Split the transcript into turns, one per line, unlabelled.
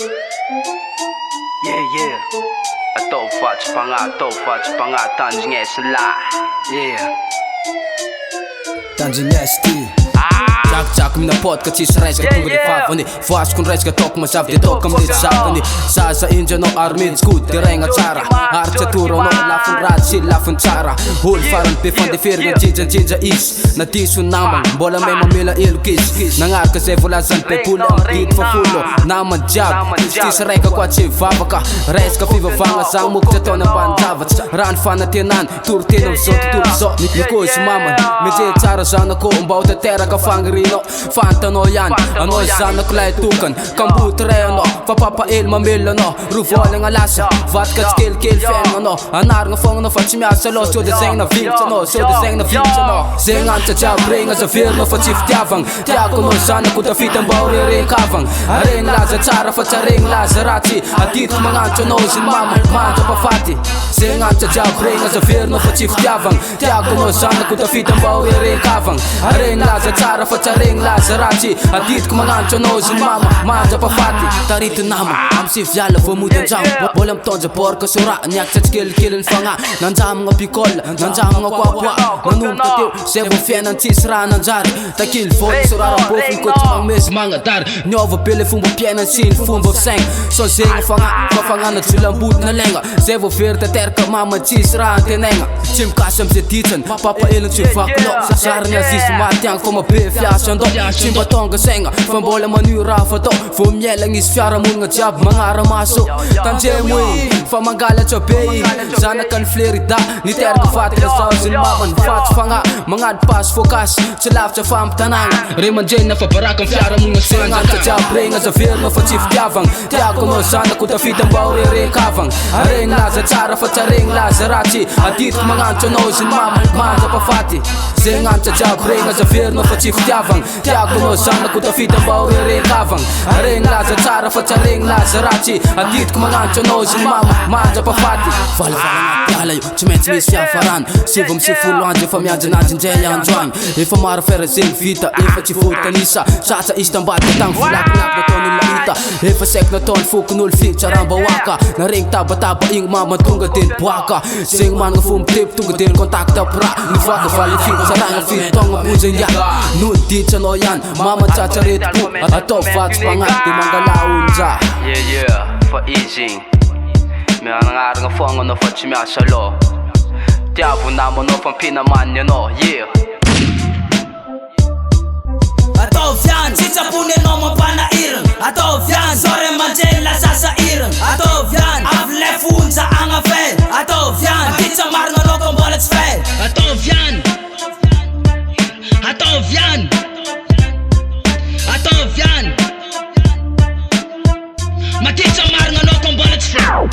Yeah. Atao faty pagna Tandrignesy la. Yeah.
Tandrignesy ty Drakodrako mina potka tsisy resaka tonga de vavany Voasiko ny resaka ataoko mazavy de ataoko amile zavany Zaza indry anao ary mihitsy de regna tsara Ary tsy atoro anao lafiny ratsy lafiny tsara Olo farany be fandeferina jinjanjinja izy Na diso namany mbola may mamela eloko izy Nagnaraka zay volazany baiboly amin'ny dity fafolo Namany jiaby tsisy raika koa tsy vavaka Resaka fivavagna zany mokotry ataony ambany zavatra Raha ny fanantenany toro tena amizao tontolo zao Nikozy mamany mijery tsara zanako mba ho tanteraka fagnirinao Fantanao ihany anao zanako lay tokany Kamboty ray anao fa papaely mamelo anao Rovolagna lasa vataka tsy kelikely fiaigna anao Anaragna fogna anao fa tsy miasa loha Sao de zegny navilitsy anao Sao de zegny navilitsy anao Zegny antsa jiaby regna zaverinao fa tsy fitiavagna Tiako anao zanako tafita mba ho rerekavagna Aregny laza tsara fa tsy aregny laza ratsy Aditiko magnantso anao izy ny mama manja pafaty Zegny antsa jiaby regna zaverinao fa tsy fitiavagna Tiako anao zanako tafita mba ho rerekavagna Aregny laza tsara fa tsy aregny laza ratsy Aditiko magnantso anao izy ny mama manja pafaty Tarity nama amy siviala vo mody andramo Mbola mitondra borka sora niakitra tsy kelikely ny fagna Nanjamagna picole, nanjamagna koapoa Manomboka teo zay vo fiainan tsisy raha nanjary Takily voly sorara bofiny koty magmezy magnadary Niova be le fomba piainan sy ny fomba fisaigna So zegny fagna fa fagnana djolambody na legna Zay vo very tateraka mama tsisy raha antenegna Tsy mikasy amizay ditsany papa elany tsy vakinao Sariny azizy maty agny fa mabe fiasa andao Tsy mba tonga saigna fa mbola manio raha fatao Vo mielagna izy fiaramonagna jiaby magnara maso Tanjemo fa mangalatsa be Zanaka ny Florida niteraka fataka zao izy ny mamany Fatsy fagna magnady pasy fôkasy Tsy lavitra fampitanagna Re mandrenina fa baraka ny fiaramonagna Zegny antsa jiaby regna zaverina fa tsy fitiavagna Tiako anao zanako tafita mba ho rerekavagna Aregny laza tsara fa tsy aregny laza ratsy Aditiko magnantso anao izy ny mama manja pafaty Zegny antsa jiaby regna zaverina fa tsy fitiavagna Tiako anao zanako tafita mba ho rerekavagna Aregny laza tsara fa tsy aregny laza ratsy Aditiko magnantso anao izy ny mama manja pafaty Valavalagna piala io tsy maintsy misy fiafarana Sivy amby sivifolo andro efa miandry anazy ndray andro agny Efa maro fera zegny vita efa tsy votanisa Satsa izy tambadika tagny volakolako nataon'olona hita Efa saiky nataony fokon'olo fitsaramba-waka Naregny tabataba igny mama tonga de niboaka Zegny managna fomba tepy tonga de nikontakta pra Nivoaka valy fitsaragna fitogna bonjegna Noho ditsy anao ihany mama tsatsaretim-po Atao vatsy mpagnaty de mangala onja
Yeah, fa easy Mianagnaragna fogna anao fa tsy miasa loha Tiavo namanao fa mpinamaniny anao, yeah
Ataovy ihany Tsitsapony anao mampanairana Ataovy ihany Sore manjeny lasasa irana Ataovy ihany Avy le fonja agnafel Ataovy ihany Ditsa marina anao ka mbola tsy fel Ataovy ihany Ataovy ihany Ataovy ihany Matitsa marina anao ka mbola tsy fel